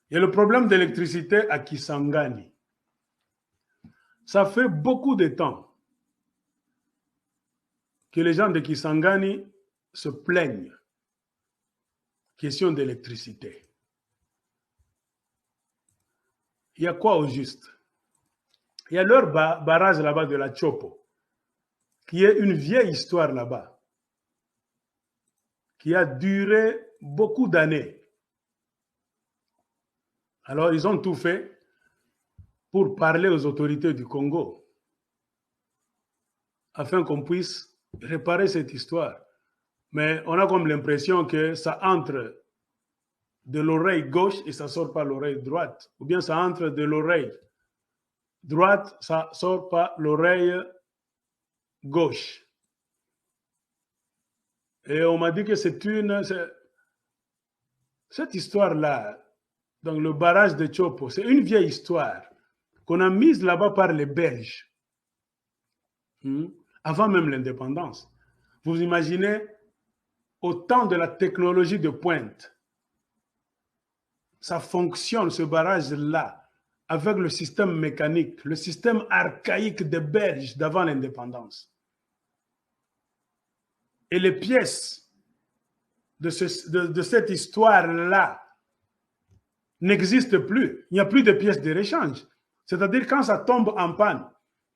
Il y a le problème d'électricité à Kisangani. Ça fait beaucoup de temps que les gens de Kisangani se plaignent. Question d'électricité. Il y a quoi au juste? Il y a leur barrage là-bas de la Chopo, qui est une vieille histoire là-bas, qui a duré beaucoup d'années. Alors, ils ont tout fait pour parler aux autorités du Congo, afin qu'on puisse réparer cette histoire. Mais on a comme l'impression que ça entre de l'oreille gauche et ça sort par l'oreille droite. Ou bien ça entre de l'oreille droite, ça sort par l'oreille gauche. Et on m'a dit que cette histoire-là, donc le barrage de Chopo, c'est une vieille histoire qu'on a mise là-bas par les Belges, avant même l'indépendance. Vous imaginez, au temps de la technologie de pointe, ça fonctionne, ce barrage-là, avec le système mécanique, le système archaïque des Belges d'avant l'indépendance. Et les pièces de cette histoire-là n'existent plus. Il n'y a plus de pièces de réchange. C'est-à-dire quand ça tombe en panne,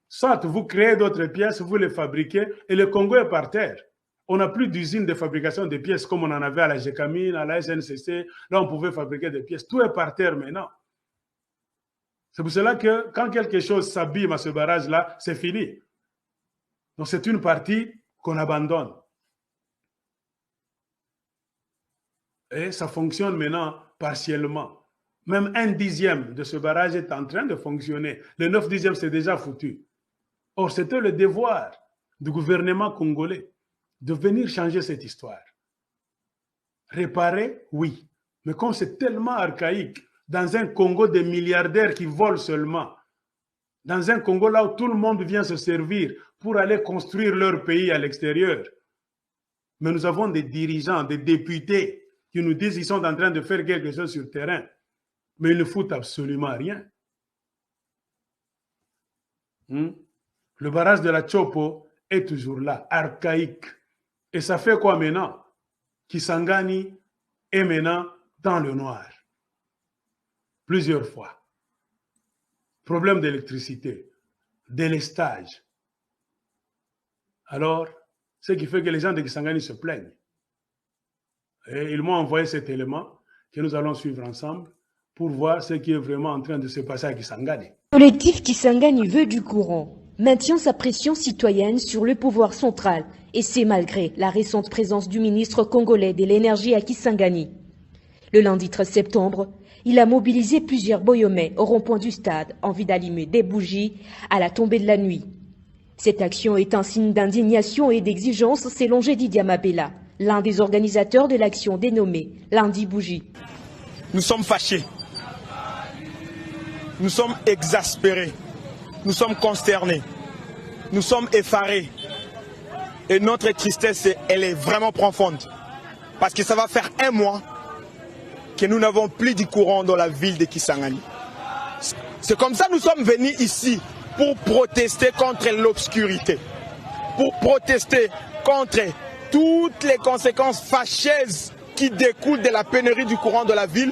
soit vous créez d'autres pièces, vous les fabriquez, et le Congo est par terre. On n'a plus d'usine de fabrication de pièces comme on en avait à la GECAMINE, à la SNCC. Là, on pouvait fabriquer des pièces. Tout est par terre maintenant. C'est pour cela que quand quelque chose s'abîme à ce barrage-là, c'est fini. Donc, c'est une partie qu'on abandonne. Et ça fonctionne maintenant partiellement. Même 1/10 de ce barrage est en train de fonctionner. Le 9/10, c'est déjà foutu. Or, c'était le devoir du gouvernement congolais de venir changer cette histoire. Réparer, oui. Mais comme c'est tellement archaïque, dans un Congo de milliardaires qui volent seulement, dans un Congo là où tout le monde vient se servir pour aller construire leur pays à l'extérieur, mais nous avons des dirigeants, des députés qui nous disent qu'ils sont en train de faire quelque chose sur le terrain, mais ils ne foutent absolument rien. Le barrage de la Chopo est toujours là, archaïque. Et ça fait quoi maintenant? Kisangani est maintenant dans le noir. Plusieurs fois. Problème d'électricité, délestage. Alors, ce qui fait que les gens de Kisangani se plaignent. Et ils m'ont envoyé cet élément que nous allons suivre ensemble pour voir ce qui est vraiment en train de se passer à Kisangani. Le collectif Kisangani veut du courant, maintient sa pression citoyenne sur le pouvoir central, et c'est malgré la récente présence du ministre congolais de l'énergie à Kisangani. Le lundi 13 septembre, il a mobilisé plusieurs boyomais au rond-point du stade en vue d'allumer des bougies à la tombée de la nuit. Cette action est un signe d'indignation et d'exigence selon Jedi Diamabela, l'un des organisateurs de l'action dénommée Lundi Bougie. Nous sommes fâchés, nous sommes exaspérés, nous sommes consternés, nous sommes effarés. Et notre tristesse, elle est vraiment profonde. Parce que ça va faire 1 mois que nous n'avons plus de courant dans la ville de Kisangani. C'est comme ça que nous sommes venus ici pour protester contre l'obscurité, pour protester contre toutes les conséquences fâcheuses qui découlent de la pénurie du courant de la ville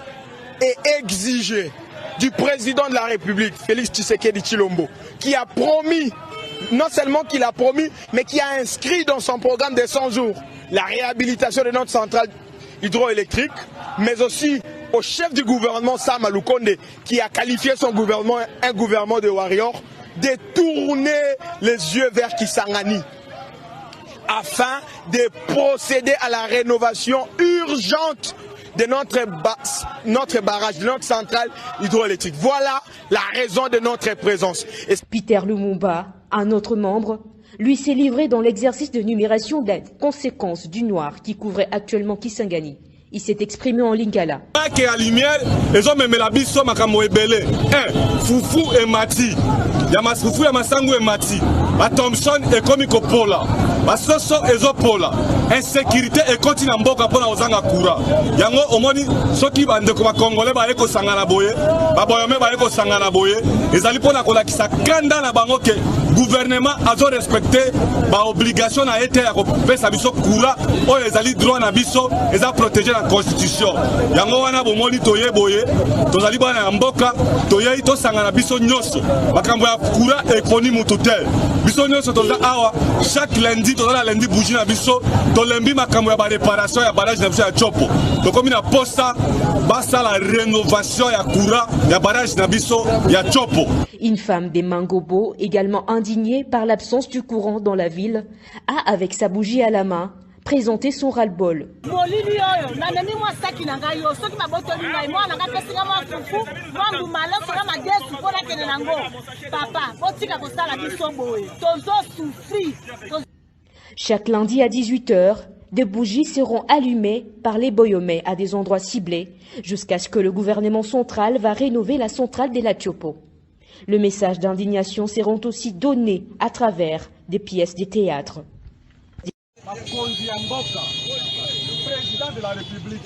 et exiger du président de la République, Félix Tshisekedi Tshilombo, qui a promis, non seulement qu'il a promis, mais qui a inscrit dans son programme de 100 jours la réhabilitation de notre centrale hydroélectrique, mais aussi au chef du gouvernement Sama Lukonde, qui a qualifié son gouvernement un gouvernement de warriors, de tourner les yeux vers Kisangani afin de procéder à la rénovation urgente de notre barrage, de notre centrale hydroélectrique. Voilà la raison de notre présence. Peter Lumumba, un autre membre, lui s'est livré dans l'exercice de numération des conséquences du noir qui couvrait actuellement Kisangani. Il s'est exprimé en lingala. Fufu et Mati. Yamas Fufu et Masangu et Mati. A Thompson et Komiko Pola. basoso ezopola insécurité ekoti na mboka mpona kozanga courant yango omoni soki bandeko bakongole baye kosangana boye baboyome baye kosangana boye ezali mpona kolakisa kanda na bango ke gouvernement azo respecte baobligation na ye te ya kopesa biso courant oyo ezali droit na biso eza protégé na constitution yango wana bomoni toye boye tozali bana ya mboka toyei tosangana biso nyonso makambo ya courant ekoni mutu te biso nyonso toza awa chaque lundi tozala lundi bougie na biso tolembi makambo ya baréparation ya barrage na biso ya Chopo tokomi na posta basala rénovation ya courant ya barrage na biso ya Chopo. Une femme des Mangobo, également indignée par l'absence du courant dans la ville, a, avec sa bougie à la main, présenté son ras-le-bol. Chaque lundi à 18 h, des bougies seront allumées par les Boyomais à des endroits ciblés, jusqu'à ce que le gouvernement central va rénover la centrale de la Chopo. Le message d'indignation seront aussi donnés à travers des pièces de théâtre. Président de la République,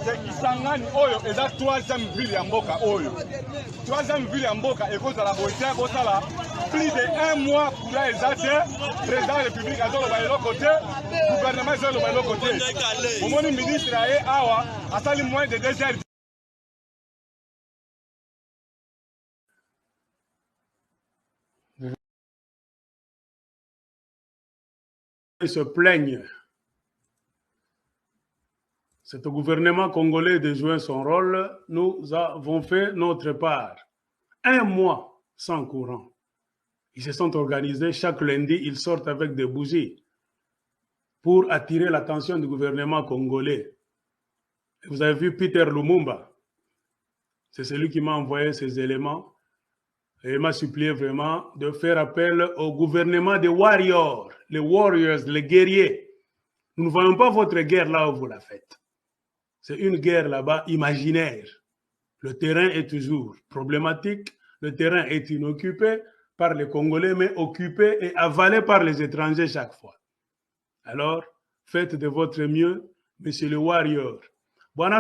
c'est Kisangani Oyo et la troisième ville ya mboka Oyo. Troisième ville ya mboka et cause de la beauté, plus de 1 mois pour la exate, président de la République a donné le côté, gouvernement a donné le côté. Au moment où le ministre a sali moins de 2 heures. Ils se plaignent. C'est au gouvernement congolais de jouer son rôle. Nous avons fait notre part. 1 mois sans courant. Ils se sont organisés. Chaque lundi, ils sortent avec des bougies pour attirer l'attention du gouvernement congolais. Vous avez vu Peter Lumumba. C'est celui qui m'a envoyé ces éléments. Et il m'a supplié vraiment de faire appel au gouvernement des warriors, les warriors, les guerriers. Nous ne voyons pas votre guerre là où vous la faites. C'est une guerre là-bas imaginaire. Le terrain est toujours problématique. Le terrain est inoccupé par les Congolais, mais occupé et avalé par les étrangers chaque fois. Alors, faites de votre mieux, monsieur le warrior. Buenas